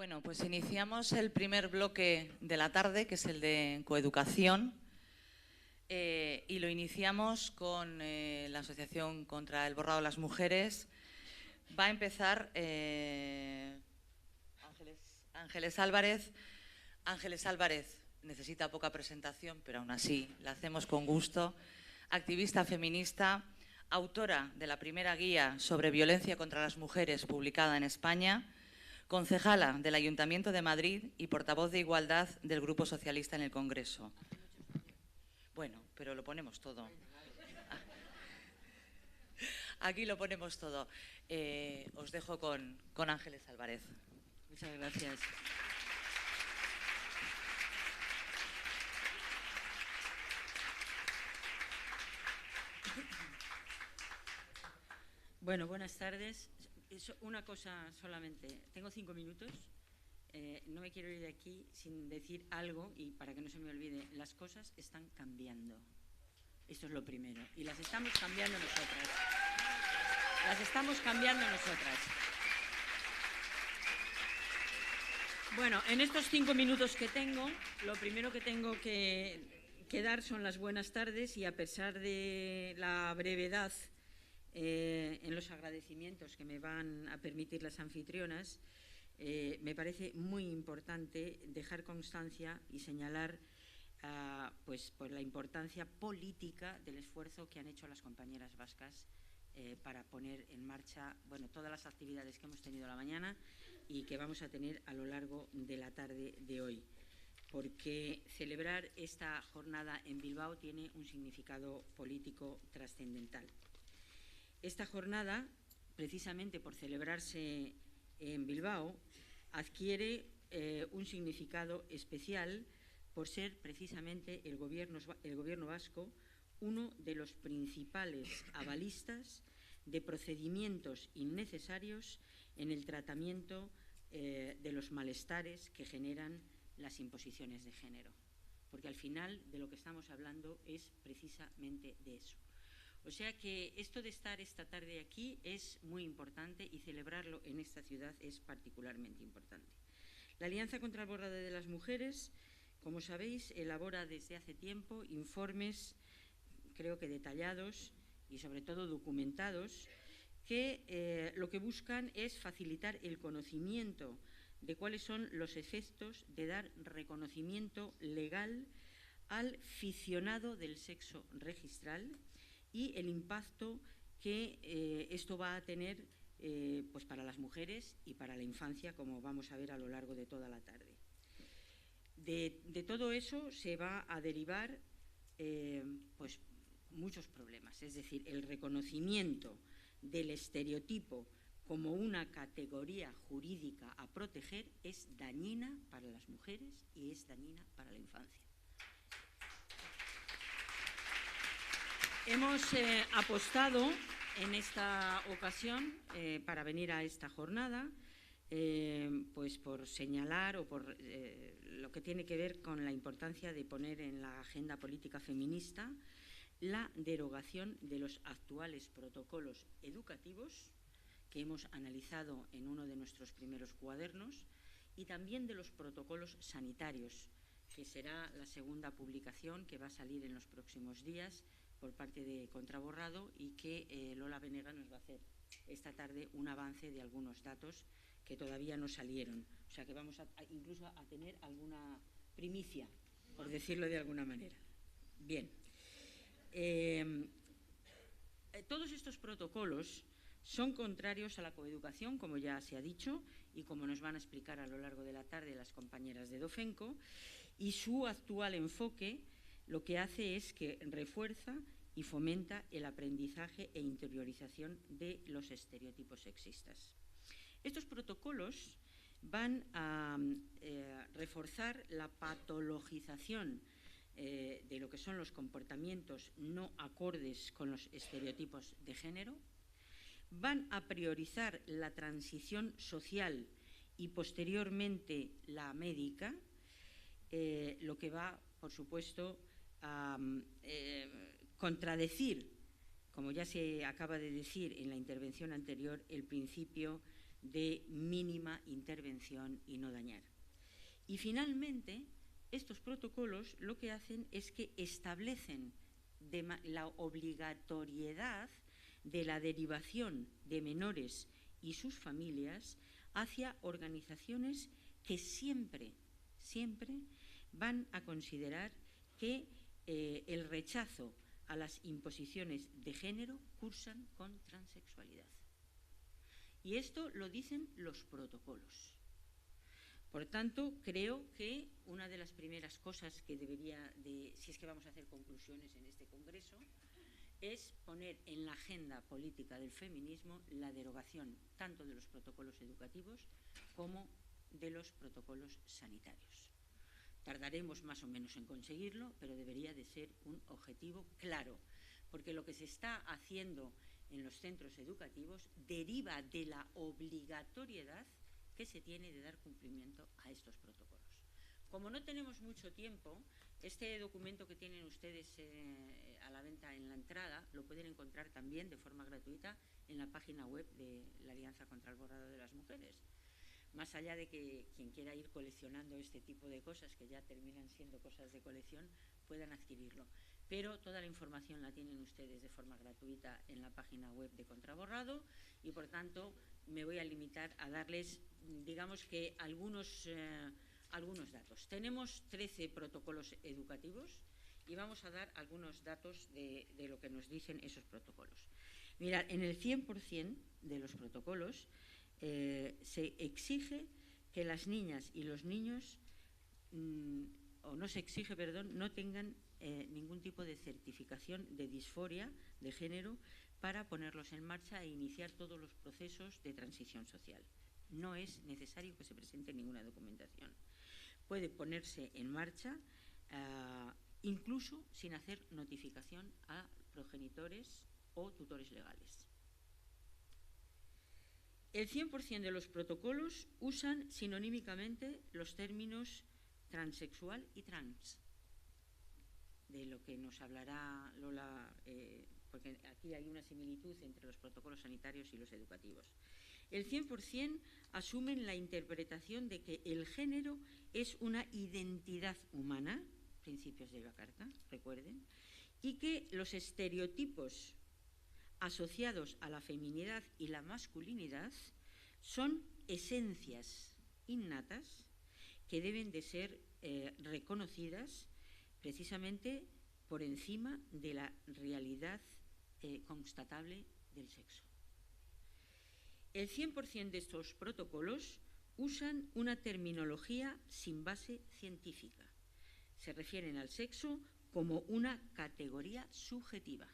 Bueno, pues iniciamos el primer bloque de la tarde, que es el de coeducación, y lo iniciamos con la Asociación contra el Borrado de las Mujeres. Va a empezar Ángeles Álvarez. Ángeles Álvarez necesita poca presentación, pero aún así la hacemos con gusto. Activista feminista, autora de la primera guía sobre violencia contra las mujeres publicada en España, concejala del Ayuntamiento de Madrid y portavoz de Igualdad del Grupo Socialista en el Congreso. Bueno, pero lo ponemos todo. Aquí lo ponemos todo. Os dejo con Ángeles Álvarez. Muchas gracias. Bueno, buenas tardes. Una cosa solamente. Tengo 5 minutos. No me quiero ir de aquí sin decir algo, y para que no se me olvide, las cosas están cambiando. Esto es lo primero. Y las estamos cambiando nosotras. Las estamos cambiando nosotras. Bueno, en estos 5 minutos que tengo, lo primero que tengo que dar son las buenas tardes, y a pesar de la brevedad en los agradecimientos que me van a permitir las anfitrionas, me parece muy importante dejar constancia y señalar pues la importancia política del esfuerzo que han hecho las compañeras vascas para poner en marcha todas las actividades que hemos tenido la mañana y que vamos a tener a lo largo de la tarde de hoy, porque celebrar esta jornada en Bilbao tiene un significado político trascendental. Esta jornada, precisamente por celebrarse en Bilbao, adquiere un significado especial por ser precisamente el gobierno vasco uno de los principales avalistas de procedimientos innecesarios en el tratamiento de los malestares que generan las imposiciones de género. Porque al final de lo que estamos hablando es precisamente de eso. O sea que esto de estar esta tarde aquí es muy importante, y celebrarlo en esta ciudad es particularmente importante. La Alianza contra el Borrado de las Mujeres, como sabéis, elabora desde hace tiempo informes, creo que detallados y sobre todo documentados, que lo que buscan es facilitar el conocimiento de cuáles son los efectos de dar reconocimiento legal al ficcionado del sexo registral y el impacto que esto va a tener pues para las mujeres y para la infancia, como vamos a ver a lo largo de toda la tarde. De todo eso se va a derivar pues muchos problemas, es decir, el reconocimiento del estereotipo como una categoría jurídica a proteger es dañina para las mujeres y es dañina para la infancia. Hemos apostado en esta ocasión para venir a esta jornada pues por señalar o por lo que tiene que ver con la importancia de poner en la agenda política feminista la derogación de los actuales protocolos educativos que hemos analizado en uno de nuestros primeros cuadernos, y también de los protocolos sanitarios, que será la segunda publicación que va a salir en los próximos días por parte de Contraborrado, y que Lola Venegas nos va a hacer esta tarde un avance de algunos datos que todavía no salieron. O sea que vamos incluso a tener alguna primicia, por decirlo de alguna manera. Bien. Todos estos protocolos son contrarios a la coeducación, como ya se ha dicho, y como nos van a explicar a lo largo de la tarde las compañeras de Dofenco, y su actual enfoque lo que hace es que refuerza y fomenta el aprendizaje e interiorización de los estereotipos sexistas. Estos protocolos van a reforzar la patologización de lo que son los comportamientos no acordes con los estereotipos de género, van a priorizar la transición social y posteriormente la médica, lo que va, por supuesto, a contradecir, como ya se acaba de decir en la intervención anterior, el principio de mínima intervención y no dañar. Y finalmente, estos protocolos lo que hacen es que establecen la obligatoriedad de la derivación de menores y sus familias hacia organizaciones que siempre van a considerar que el rechazo a las imposiciones de género cursan con transexualidad. Y esto lo dicen los protocolos. Por tanto, creo que una de las primeras cosas que si es que vamos a hacer conclusiones en este congreso, es poner en la agenda política del feminismo la derogación tanto de los protocolos educativos como de los protocolos sanitarios. Tardaremos más o menos en conseguirlo, pero debería de ser un objetivo claro, porque lo que se está haciendo en los centros educativos deriva de la obligatoriedad que se tiene de dar cumplimiento a estos protocolos. Como no tenemos mucho tiempo, este documento que tienen ustedes a la venta en la entrada lo pueden encontrar también de forma gratuita en la página web de la Alianza contra el Borrado de las Mujeres. Más allá de que quien quiera ir coleccionando este tipo de cosas, que ya terminan siendo cosas de colección, puedan adquirirlo. Pero toda la información la tienen ustedes de forma gratuita en la página web de Contraborrado y, por tanto, me voy a limitar a darles, digamos que, algunos datos. Tenemos 13 protocolos educativos y vamos a dar algunos datos de lo que nos dicen esos protocolos. Mirad, en el 100% de los protocolos se exige que las niñas y los niños, no tengan ningún tipo de certificación de disforia de género para ponerlos en marcha e iniciar todos los procesos de transición social. No es necesario que se presente ninguna documentación. Puede ponerse en marcha incluso sin hacer notificación a progenitores o tutores legales. El 100% de los protocolos usan sinonímicamente los términos transexual y trans, de lo que nos hablará Lola, porque aquí hay una similitud entre los protocolos sanitarios y los educativos. El 100% asumen la interpretación de que el género es una identidad humana, principios de la Carta, recuerden, y que los estereotipos asociados a la feminidad y la masculinidad son esencias innatas que deben de ser reconocidas precisamente por encima de la realidad constatable del sexo. El 100% de estos protocolos usan una terminología sin base científica. Se refieren al sexo como una categoría subjetiva.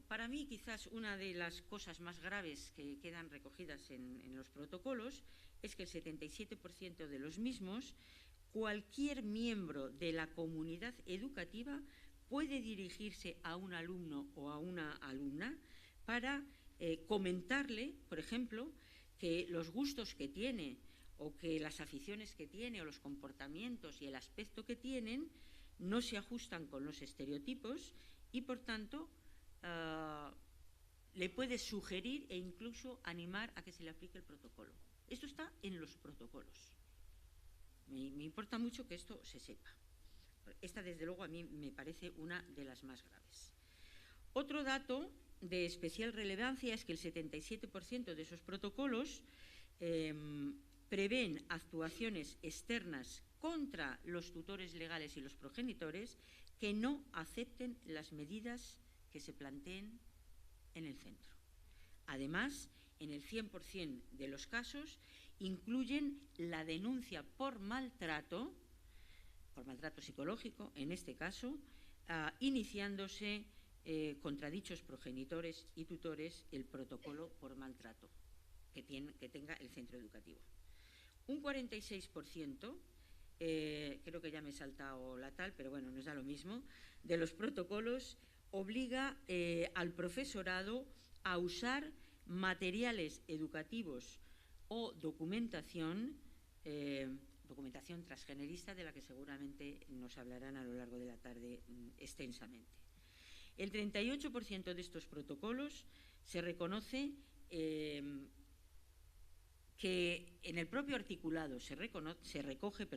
Para mí, quizás una de las cosas más graves que quedan recogidas en los protocolos es que el 77% de los mismos, cualquier miembro de la comunidad educativa puede dirigirse a un alumno o a una alumna para comentarle, por ejemplo, que los gustos que tiene o que las aficiones que tiene o los comportamientos y el aspecto que tienen no se ajustan con los estereotipos y, por tanto, le puede sugerir e incluso animar a que se le aplique el protocolo. Esto está en los protocolos. Me importa mucho que esto se sepa. Esta, desde luego, a mí me parece una de las más graves. Otro dato de especial relevancia es que el 77% de esos protocolos prevén actuaciones externas contra los tutores legales y los progenitores que no acepten las medidas que se planteen en el centro. Además, en el 100% de los casos, incluyen la denuncia por maltrato psicológico, en este caso, iniciándose contra dichos progenitores y tutores el protocolo por maltrato que tenga el centro educativo. Un 46%, creo que ya me he saltado la tal, pero bueno, nos da lo mismo, de los protocolos obliga al profesorado a usar materiales educativos o documentación transgenerista, de la que seguramente nos hablarán a lo largo de la tarde extensamente. El 38% de estos protocolos se reconoce que en el propio articulado se recoge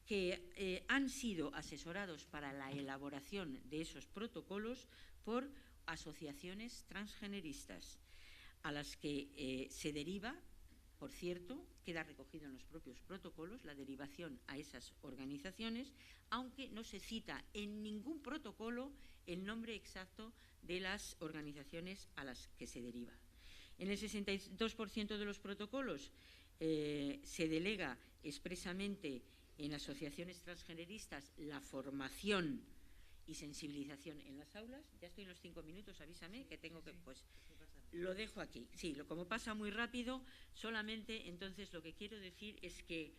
que han sido asesorados para la elaboración de esos protocolos por asociaciones transgeneristas, a las que se deriva, por cierto, queda recogido en los propios protocolos, la derivación a esas organizaciones, aunque no se cita en ningún protocolo el nombre exacto de las organizaciones a las que se deriva. En el 62% de los protocolos se delega expresamente en asociaciones transgeneristas la formación y sensibilización en las aulas. Ya estoy en los 5 minutos, avísame que tengo que… Pues lo dejo aquí. Sí, como pasa muy rápido, solamente entonces lo que quiero decir es que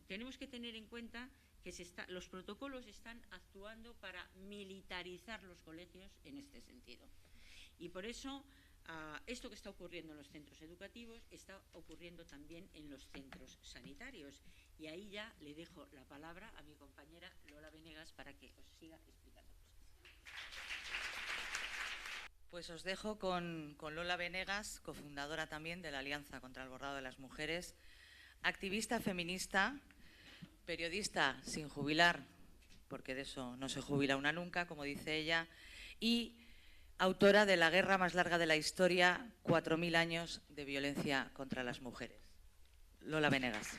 tenemos que tener en cuenta que los protocolos están actuando para militarizar los colegios en este sentido. Y por eso esto que está ocurriendo en los centros educativos está ocurriendo también en los centros sanitarios. Y ahí ya le dejo la palabra a mi compañera Lola Venegas para que os siga explicando cosas. Pues os dejo con Lola Venegas, cofundadora también de la Alianza contra el Borrado de las Mujeres, activista feminista, periodista sin jubilar, porque de eso no se jubila una nunca, como dice ella, y autora de La guerra más larga de la historia, 4.000 años de violencia contra las mujeres. Lola Venegas.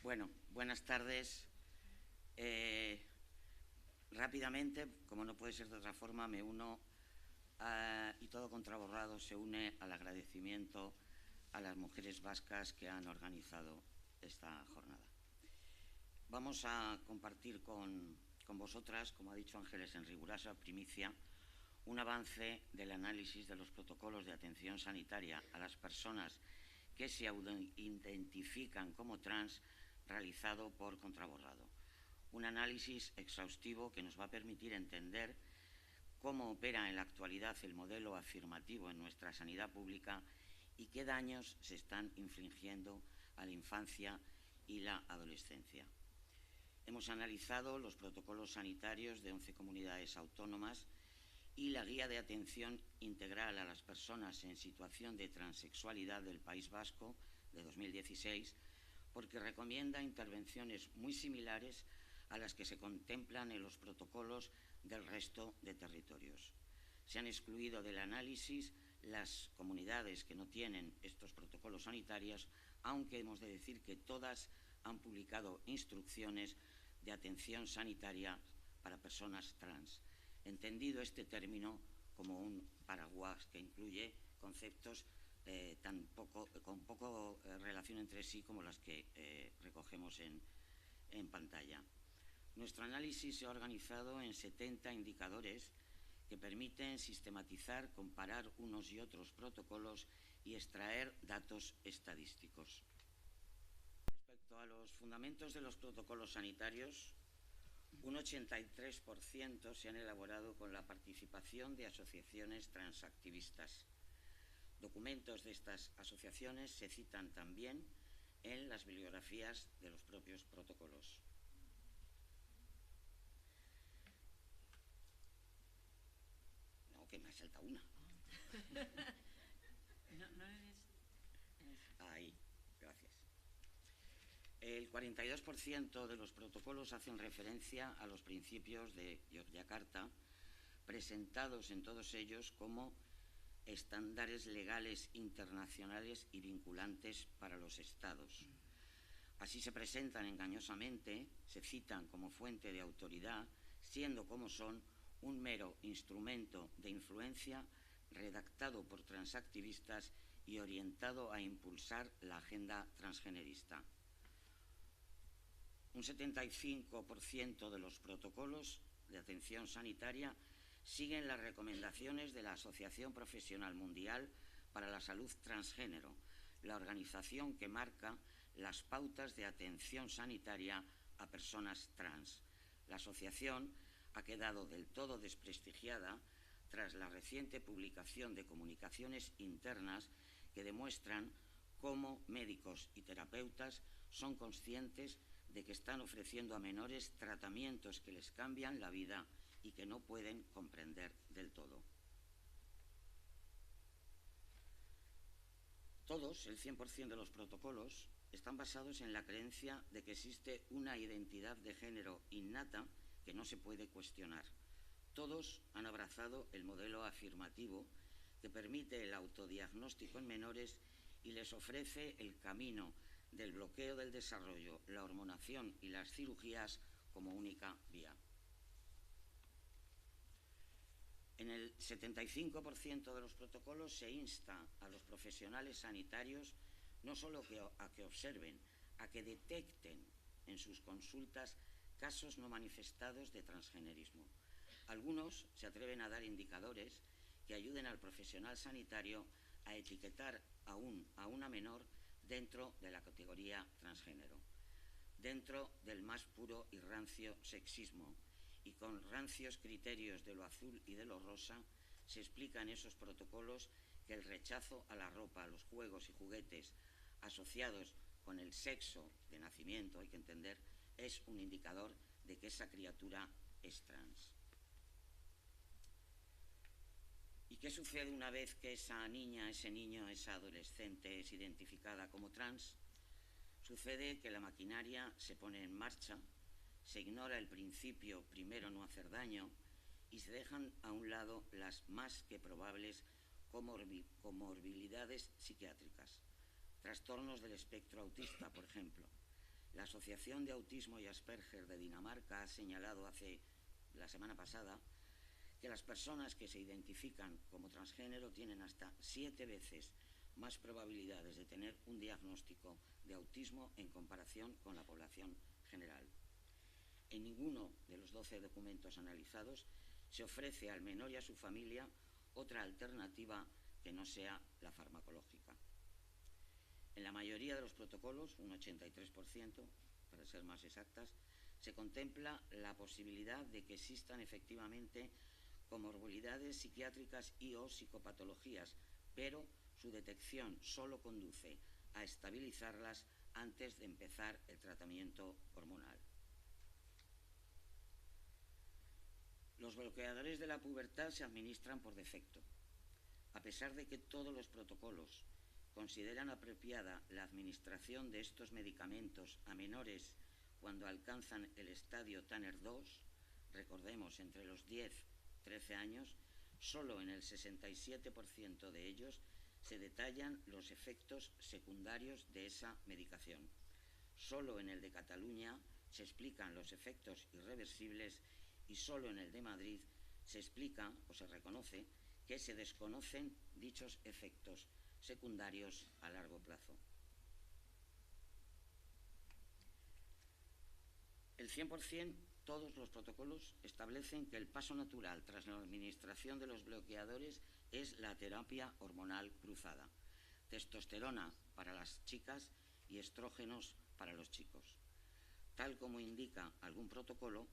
Bueno, buenas tardes. Rápidamente, como no puede ser de otra forma, me uno y Todo contra Borrado se une al agradecimiento a las mujeres vascas que han organizado esta jornada. Vamos a compartir con vosotras, como ha dicho Ángeles en rigurosa primicia, un avance del análisis de los protocolos de atención sanitaria a las personas que se identifican como trans, realizado por Contraborrado. Un análisis exhaustivo que nos va a permitir entender cómo opera en la actualidad el modelo afirmativo en nuestra sanidad pública y qué daños se están infligiendo a la infancia y la adolescencia. Hemos analizado los protocolos sanitarios de 11 comunidades autónomas y la Guía de Atención Integral a las Personas en Situación de Transexualidad del País Vasco de 2016, porque recomienda intervenciones muy similares a las que se contemplan en los protocolos del resto de territorios. Se han excluido del análisis las comunidades que no tienen estos protocolos sanitarios, aunque hemos de decir que todas han publicado instrucciones de atención sanitaria para personas trans, entendido este término como un paraguas que incluye conceptos con poco relación entre sí como las que recogemos en pantalla. Nuestro análisis se ha organizado en 70 indicadores que permiten sistematizar, comparar unos y otros protocolos y extraer datos estadísticos. Respecto a los fundamentos de los protocolos sanitarios, un 83% se han elaborado con la participación de asociaciones transactivistas. Documentos de estas asociaciones se citan también en las bibliografías de los propios protocolos. No, que me ha saltado una. Ahí, gracias. El 42% de los protocolos hacen referencia a los principios de Yogyakarta, presentados en todos ellos como estándares legales internacionales y vinculantes para los Estados. Así se presentan engañosamente, se citan como fuente de autoridad, siendo como son un mero instrumento de influencia redactado por transactivistas y orientado a impulsar la agenda transgenerista. Un 75% de los protocolos de atención sanitaria siguen las recomendaciones de la Asociación Profesional Mundial para la Salud Transgénero, la organización que marca las pautas de atención sanitaria a personas trans. La asociación ha quedado del todo desprestigiada tras la reciente publicación de comunicaciones internas que demuestran cómo médicos y terapeutas son conscientes de que están ofreciendo a menores tratamientos que les cambian la vida y que no pueden comprender del todo. Todos, el 100% de los protocolos, están basados en la creencia de que existe una identidad de género innata que no se puede cuestionar. Todos han abrazado el modelo afirmativo que permite el autodiagnóstico en menores y les ofrece el camino del bloqueo del desarrollo, la hormonación y las cirugías como única vía. En el 75% de los protocolos se insta a los profesionales sanitarios no solo a que observen, a que detecten en sus consultas casos no manifestados de transgenerismo. Algunos se atreven a dar indicadores que ayuden al profesional sanitario a etiquetar a una menor dentro de la categoría transgénero, dentro del más puro y rancio sexismo, y con rancios criterios de lo azul y de lo rosa, se explica en esos protocolos que el rechazo a la ropa, a los juegos y juguetes asociados con el sexo de nacimiento, hay que entender, es un indicador de que esa criatura es trans. ¿Y qué sucede una vez que esa niña, ese niño, esa adolescente es identificada como trans? Sucede que la maquinaria se pone en marcha, se ignora el principio primero no hacer daño y se dejan a un lado las más que probables comorbilidades psiquiátricas. Trastornos del espectro autista, por ejemplo. La Asociación de Autismo y Asperger de Dinamarca ha señalado la semana pasada que las personas que se identifican como transgénero tienen hasta 7 veces más probabilidades de tener un diagnóstico de autismo en comparación con la población general. En ninguno de los 12 documentos analizados se ofrece al menor y a su familia otra alternativa que no sea la farmacológica. En la mayoría de los protocolos, un 83%, para ser más exactas, se contempla la posibilidad de que existan efectivamente comorbilidades psiquiátricas y o psicopatologías, pero su detección solo conduce a estabilizarlas antes de empezar el tratamiento hormonal. Los bloqueadores de la pubertad se administran por defecto. A pesar de que todos los protocolos consideran apropiada la administración de estos medicamentos a menores cuando alcanzan el estadio Tanner 2, recordemos, entre los 10 y 13 años, solo en el 67% de ellos se detallan los efectos secundarios de esa medicación. Solo en el de Cataluña se explican los efectos irreversibles y solo en el de Madrid se explica o se reconoce que se desconocen dichos efectos secundarios a largo plazo. El 100%, todos los protocolos establecen que el paso natural tras la administración de los bloqueadores es la terapia hormonal cruzada. Testosterona para las chicas y estrógenos para los chicos. Tal como indica algún protocolo,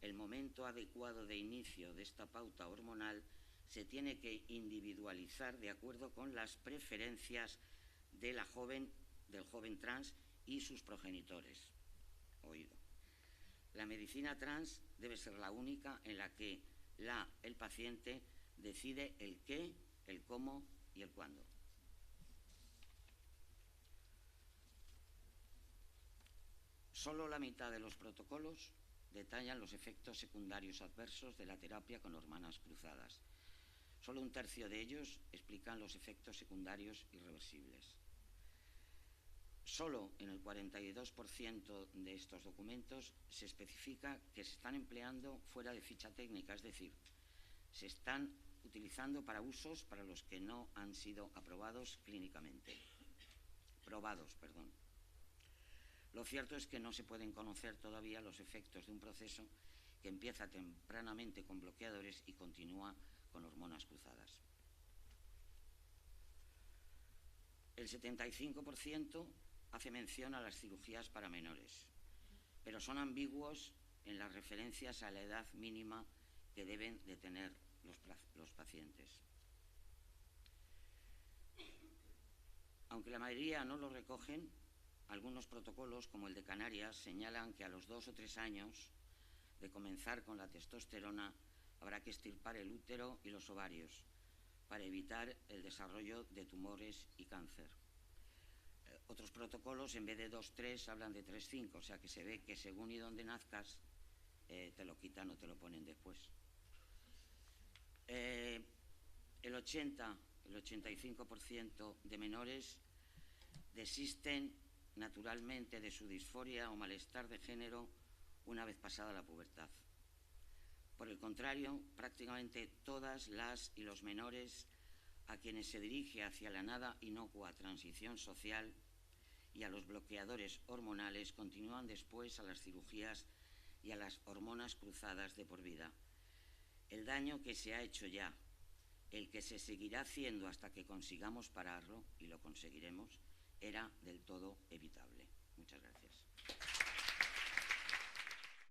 el momento adecuado de inicio de esta pauta hormonal se tiene que individualizar de acuerdo con las preferencias de del joven trans y sus progenitores. Oído. La medicina trans debe ser la única en la que el paciente decide el qué, el cómo y el cuándo. Solo la mitad de los protocolos detallan los efectos secundarios adversos de la terapia con hormonas cruzadas. Solo un tercio de ellos explican los efectos secundarios irreversibles. Solo en el 42% de estos documentos se especifica que se están empleando fuera de ficha técnica, es decir, se están utilizando para usos para los que no han sido aprobados clínicamente. Lo cierto es que no se pueden conocer todavía los efectos de un proceso que empieza tempranamente con bloqueadores y continúa con hormonas cruzadas. El 75% hace mención a las cirugías para menores, pero son ambiguos en las referencias a la edad mínima que deben de tener los pacientes. Aunque la mayoría no lo recogen, Algunos protocolos, como el de Canarias, señalan que a los 2 o 3 años de comenzar con la testosterona habrá que extirpar el útero y los ovarios para evitar el desarrollo de tumores y cáncer. Otros protocolos, en vez de 2-3, hablan de 3-5, o sea que se ve que según y donde nazcas, te lo quitan o te lo ponen después. El 85% de menores desisten naturalmente de su disforia o malestar de género una vez pasada la pubertad. Por el contrario, prácticamente todas las y los menores a quienes se dirige hacia la nada inocua transición social y a los bloqueadores hormonales continúan después a las cirugías y a las hormonas cruzadas de por vida. El daño que se ha hecho ya, el que se seguirá haciendo hasta que consigamos pararlo, y lo conseguiremos, era del todo evitable. Muchas gracias.